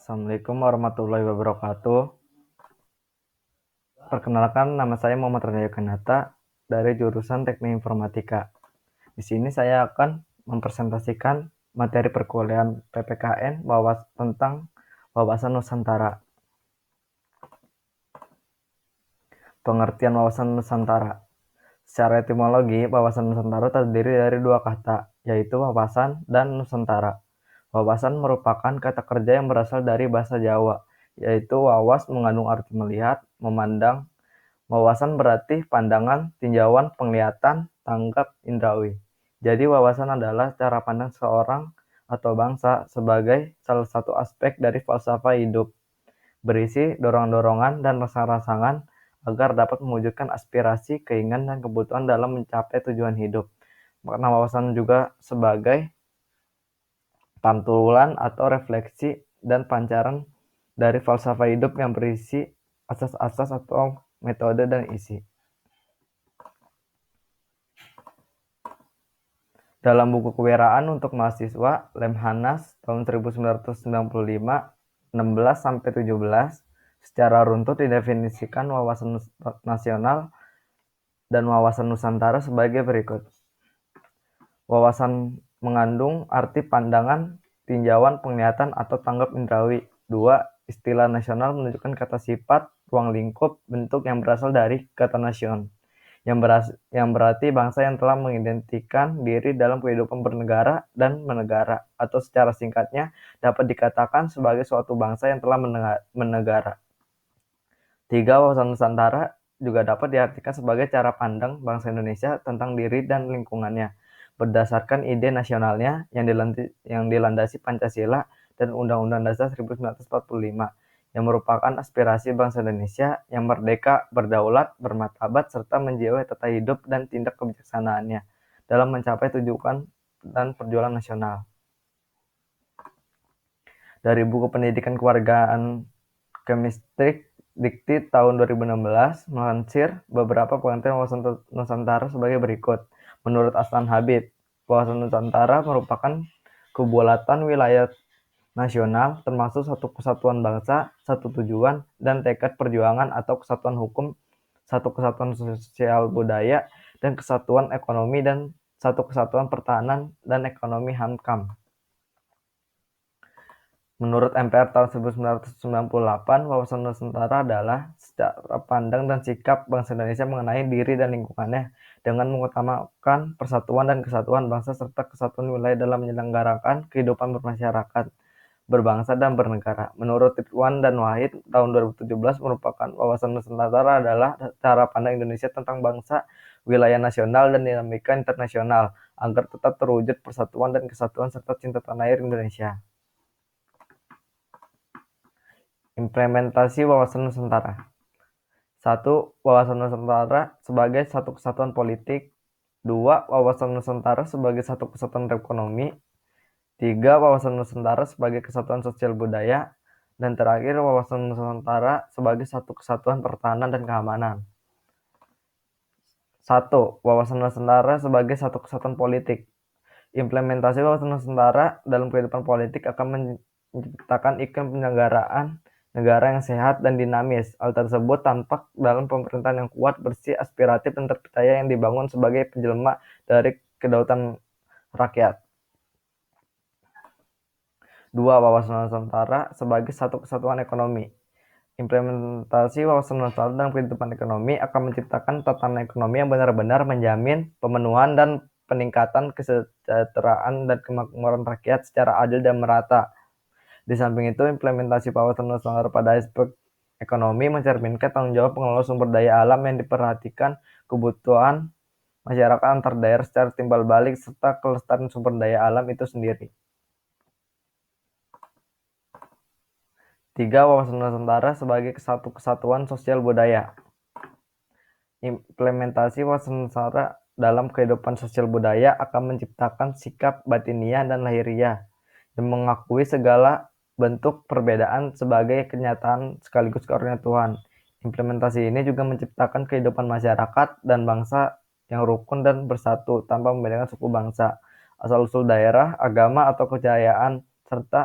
Assalamualaikum warahmatullahi wabarakatuh. Perkenalkan, nama saya Muhammad Radaya Kanata dari jurusan Teknik Informatika. Di sini saya akan mempresentasikan materi perkuliahan PPKN tentang wawasan Nusantara. Pengertian wawasan Nusantara. Secara etimologi, wawasan Nusantara terdiri dari dua kata, yaitu wawasan dan Nusantara. Wawasan merupakan kata kerja yang berasal dari bahasa Jawa, yaitu wawas mengandung arti melihat, memandang. Wawasan berarti pandangan, tinjauan, penglihatan, tanggap, indrawi. Jadi wawasan adalah cara pandang seorang atau bangsa sebagai salah satu aspek dari falsafah hidup, berisi dorong-dorongan dan rasa-rasangan agar dapat mewujudkan aspirasi, keinginan, dan kebutuhan dalam mencapai tujuan hidup. Makna wawasan juga sebagai pantulan atau refleksi dan pancaran dari falsafah hidup yang berisi asas-asas atau metode dan isi. Dalam buku kewiraan untuk mahasiswa Lemhanas tahun 1995, 16-17, secara runtut didefinisikan wawasan nasional dan wawasan Nusantara sebagai berikut. Wawasan mengandung arti pandangan, tinjauan, penglihatan, atau tanggap indrawi. 2. Istilah nasional menunjukkan kata sifat, ruang lingkup, bentuk yang berasal dari kata nation, yang berarti bangsa yang telah mengidentikan diri dalam kehidupan bernegara dan menegara, atau secara singkatnya dapat dikatakan sebagai suatu bangsa yang telah menegara. 3. Wawasan Nusantara juga dapat diartikan sebagai cara pandang bangsa Indonesia tentang diri dan lingkungannya, berdasarkan ide nasionalnya yang dilandasi Pancasila dan Undang-Undang Dasar 1945, yang merupakan aspirasi bangsa Indonesia yang merdeka, berdaulat, bermartabat, serta menjiwai tata hidup dan tindak kebijaksanaannya dalam mencapai tujuan dan perjuangan nasional. Dari buku Pendidikan Kewargaan Kemistrik Dikti tahun 2016 melansir beberapa pengertian wawasan Nusantara sebagai berikut. Menurut Aslan Habib, wawasan Nusantara merupakan kebulatan wilayah nasional termasuk satu kesatuan bangsa, satu tujuan, dan tekad perjuangan atau kesatuan hukum, satu kesatuan sosial budaya, dan kesatuan ekonomi, dan satu kesatuan pertahanan dan ekonomi HAMKAM. Menurut MPR tahun 1998, wawasan Nusantara adalah secara pandang dan sikap bangsa Indonesia mengenai diri dan lingkungannya dengan mengutamakan persatuan dan kesatuan bangsa serta kesatuan wilayah dalam menyelenggarakan kehidupan bermasyarakat, berbangsa, dan bernegara. Menurut Ridwan dan Wahid tahun 2017, merupakan wawasan Nusantara adalah cara pandang Indonesia tentang bangsa, wilayah nasional, dan dinamika internasional agar tetap terwujud persatuan dan kesatuan serta cinta tanah air Indonesia. Implementasi wawasan Nusantara. 1. Wawasan Nusantara sebagai satu kesatuan politik. 2. Wawasan Nusantara sebagai satu kesatuan ekonomi. 3. Wawasan Nusantara sebagai kesatuan sosial budaya. Dan terakhir, wawasan Nusantara sebagai satu kesatuan pertahanan dan keamanan. 1. Wawasan Nusantara sebagai satu kesatuan politik. Implementasi wawasan Nusantara dalam kehidupan politik akan menciptakan iklim penyelenggaraan negara yang sehat dan dinamis. Hal tersebut tampak dalam pemerintahan yang kuat, bersih, aspiratif, dan terpercaya yang dibangun sebagai penjelma dari kedaulatan rakyat. 2. Wawasan Nusantara sebagai satu kesatuan ekonomi. Implementasi wawasan Nusantara dalam kehidupan ekonomi akan menciptakan tatanan ekonomi yang benar-benar menjamin pemenuhan dan peningkatan kesejahteraan dan kemakmuran rakyat secara adil dan merata. Di samping itu, implementasi wawasan Nusantara pada aspek ekonomi mencerminkan tanggung jawab pengelola sumber daya alam yang diperhatikan kebutuhan masyarakat antar daerah secara timbal balik serta kelestarian sumber daya alam itu sendiri. 3. Wawasan Nusantara sebagai satu kesatuan sosial budaya. Implementasi wawasan Nusantara dalam kehidupan sosial budaya akan menciptakan sikap batiniah dan lahiriah yang mengakui segala bentuk perbedaan sebagai kenyataan sekaligus karunia Tuhan. Implementasi ini juga menciptakan kehidupan masyarakat dan bangsa yang rukun dan bersatu tanpa membedakan suku bangsa, asal-usul daerah, agama, atau kepercayaan, serta